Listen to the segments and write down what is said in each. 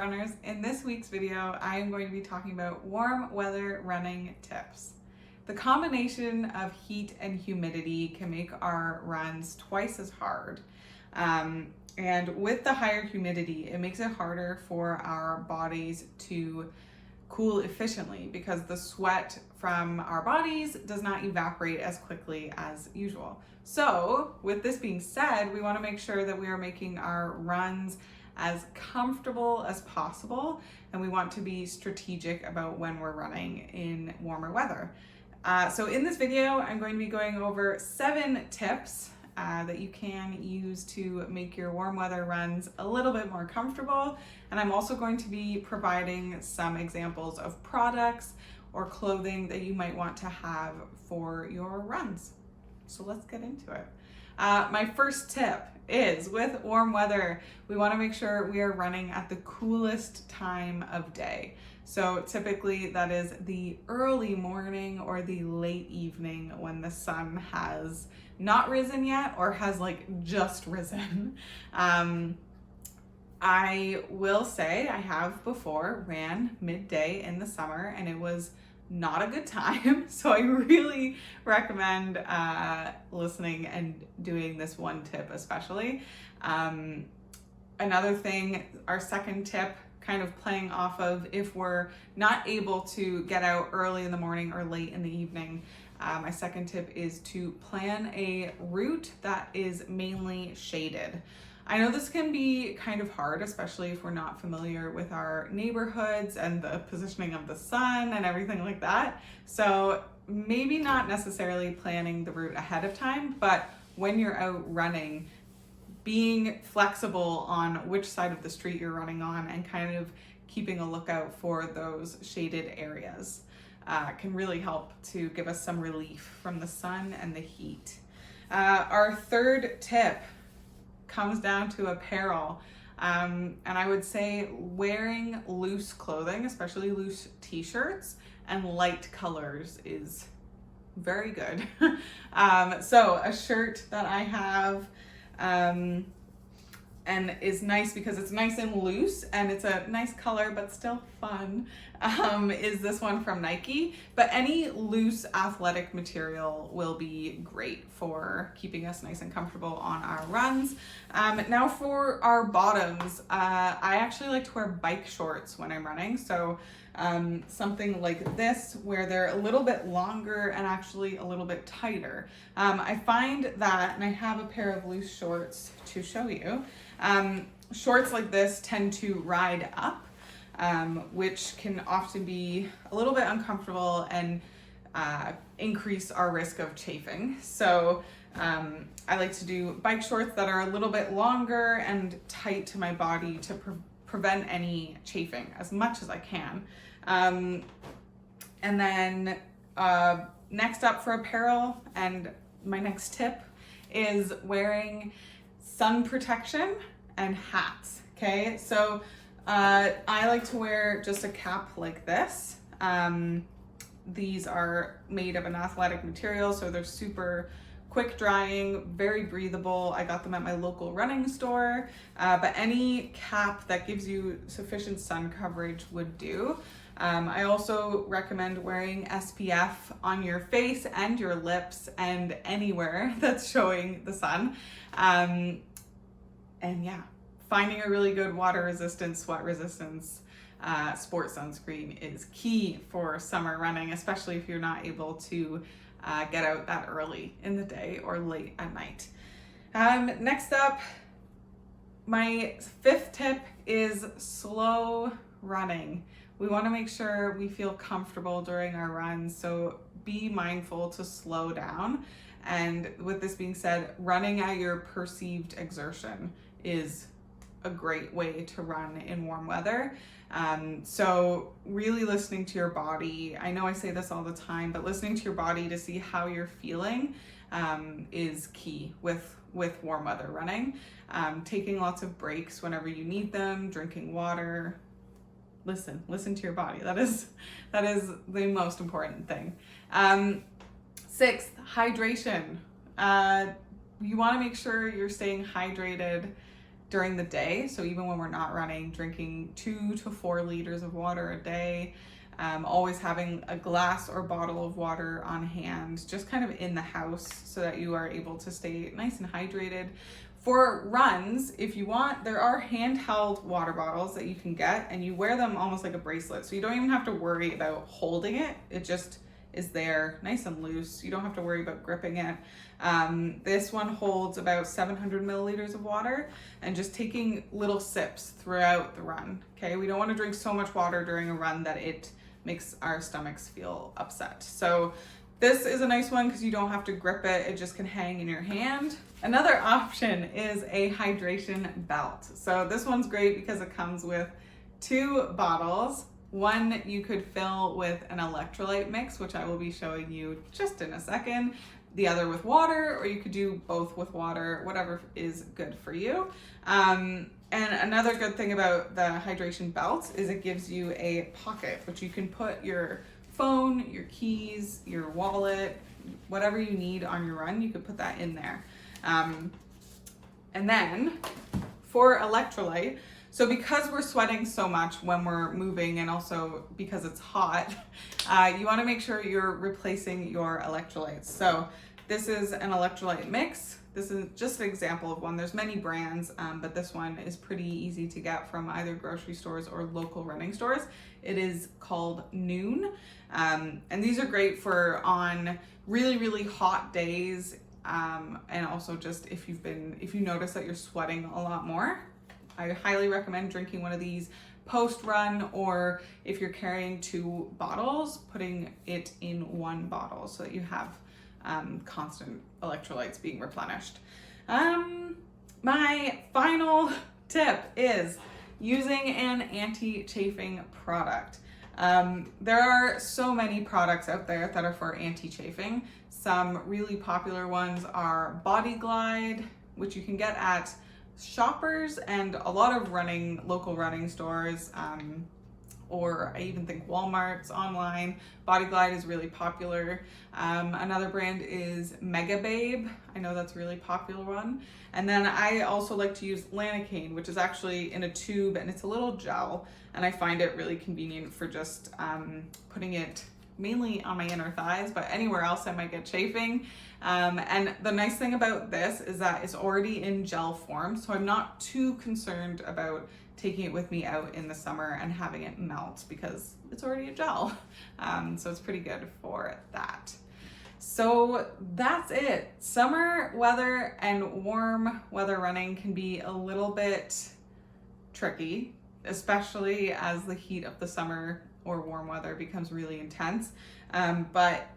runners. In this week's video, I am going to be talking about warm weather running tips. The combination of heat and humidity can make our runs twice as hard. And with the higher humidity, it makes it harder for our bodies to cool efficiently because the sweat from our bodies does not evaporate as quickly as usual. So with this being said, we want to make sure that we are making our runs as comfortable as possible, and we want to be strategic about when we're running in warmer weather. So in this video, I'm going to be going over 7 tips that you can use to make your warm weather runs a little bit more comfortable. And I'm also going to be providing some examples of products or clothing that you might want to have for your runs. So let's get into it. My first tip is with warm weather, we want to make sure we are running at the coolest time of day. So typically that is the early morning or the late evening when the sun has not risen yet or has like just risen. I will say I have before ran midday in the summer and it was not a good time. So I really recommend listening and doing this one tip especially. Another thing, our second tip, kind of playing off of if we're not able to get out early in the morning or late in the evening, my second tip is to plan a route that is mainly shaded. I know this can be kind of hard, especially if we're not familiar with our neighborhoods and the positioning of the sun and everything like that. So maybe not necessarily planning the route ahead of time, but when you're out running, being flexible on which side of the street you're running on and kind of keeping a lookout for those shaded areas can really help to give us some relief from the sun and the heat. Our third tip comes down to apparel. And I would say wearing loose clothing, especially loose t-shirts and light colors, is very good. So a shirt that I have and is nice because it's nice and loose and it's a nice color but still fun, is this one from Nike. But any loose athletic material will be great for keeping us nice and comfortable on our runs. Now for our bottoms, I actually like to wear bike shorts when I'm running. So something like this where they're a little bit longer and actually a little bit tighter. I find that, and I have a pair of loose shorts to show you, shorts like this tend to ride up, which can often be a little bit uncomfortable and increase our risk of chafing. So I like to do bike shorts that are a little bit longer and tight to my body to prevent any chafing as much as I can. And then next up for apparel, and my next tip is wearing sun protection and hats. Okay, so I like to wear just a cap like this. These are made of an athletic material, so they're super quick drying, very breathable. I got them at my local running store, but any cap that gives you sufficient sun coverage would do. I also recommend wearing SPF on your face and your lips and anywhere that's showing the sun. And yeah, finding a really good water resistant, sweat resistance sport sunscreen is key for summer running, especially if you're not able to get out that early in the day or late at night. Next up, my 5th tip is slow running. We want to make sure we feel comfortable during our runs, so be mindful to slow down. And with this being said, running at your perceived exertion is a great way to run in warm weather. So really listening to your body. I know I say this all the time, but listening to your body to see how you're feeling is key with warm weather running. Taking lots of breaks whenever you need them, drinking water. Listen to your body. That is the most important thing. 6th, hydration. You want to make sure you're staying hydrated during the day. So even when we're not running, drinking 2 to 4 liters of water a day, always having a glass or bottle of water on hand, just kind of in the house so that you are able to stay nice and hydrated. For runs, if you want, there are handheld water bottles that you can get, and you wear them almost like a bracelet. So you don't even have to worry about holding it. It just is there nice and loose. You don't have to worry about gripping it. This one holds about 700 milliliters of water, and just taking little sips throughout the run. Okay, we don't want to drink so much water during a run that it makes our stomachs feel upset. So this is a nice one because you don't have to grip it. It just can hang in your hand. Another option is a hydration belt. So this one's great because it comes with 2 bottles. One you could fill with an electrolyte mix, which I will be showing you just in a second. The other with water, or you could do both with water, whatever is good for you. And another good thing about the hydration belt is it gives you a pocket, which you can put your phone, your keys, your wallet, whatever you need on your run, you could put that in there. And then for electrolyte, so because we're sweating so much when we're moving, and also because it's hot, you want to make sure you're replacing your electrolytes. So this is an electrolyte mix. This is just an example of one. There's many brands, but this one is pretty easy to get from either grocery stores or local running stores. It is called Noon. And these are great for on really, really hot days. And also just if you notice that you're sweating a lot more, I highly recommend drinking one of these post-run, or if you're carrying 2 bottles, putting it in 1 bottle so that you have constant electrolytes being replenished. My final tip is using an anti-chafing product. There are so many products out there that are for anti-chafing. Some really popular ones are Body Glide, which you can get at Shoppers and a lot of local running stores, or I even think Walmart's online. Body Glide is really popular. Another brand is Mega Babe. I know that's a really popular one. And then I also like to use Lanacane, which is actually in a tube and it's a little gel, and I find it really convenient for just putting it mainly on my inner thighs, but anywhere else I might get chafing. And the nice thing about this is that it's already in gel form, so I'm not too concerned about taking it with me out in the summer and having it melt because it's already a gel. So it's pretty good for that. So that's it. Summer weather and warm weather running can be a little bit tricky, especially as the heat of the summer or warm weather becomes really intense. But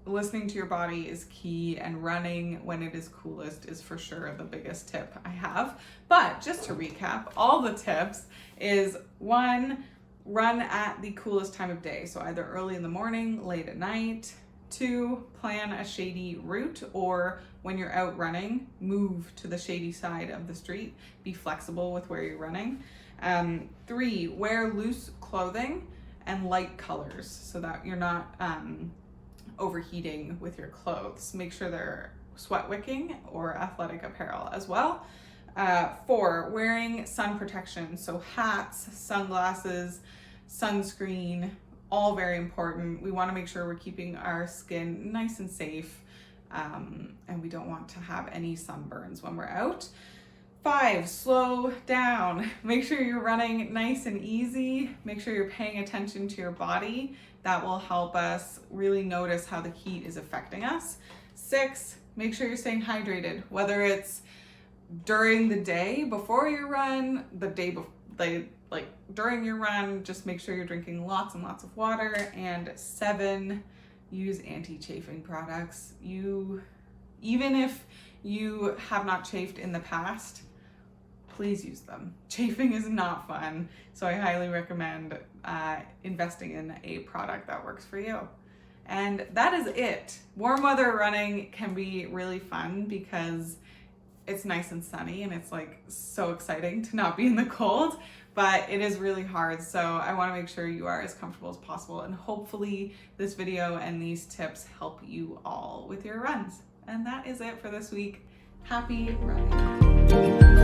listening to your body is key, and running when it is coolest is for sure the biggest tip I have. But just to recap, all the tips is 1, run at the coolest time of day. So either early in the morning, late at night. 2, plan a shady route, or when you're out running, move to the shady side of the street. Be flexible with where you're running. 3, wear loose clothing and light colors so that you're not overheating with your clothes. Make sure they're sweat wicking or athletic apparel as well. 4, wearing sun protection. So hats, sunglasses, sunscreen, all very important. We want to make sure we're keeping our skin nice and safe, and we don't want to have any sunburns when we're out. 5, slow down. Make sure you're running nice and easy. Make sure you're paying attention to your body. That will help us really notice how the heat is affecting us. 6, make sure you're staying hydrated, whether it's during the day before your run, the day before, like during your run, just make sure you're drinking lots and lots of water. And 7, use anti-chafing products. Even if you have not chafed in the past, please use them. Chafing is not fun, so I highly recommend investing in a product that works for you. And that is it. Warm weather running can be really fun because it's nice and sunny and it's like so exciting to not be in the cold, but it is really hard. So I want to make sure you are as comfortable as possible, and hopefully this video and these tips help you all with your runs. And that is it for this week. Happy running.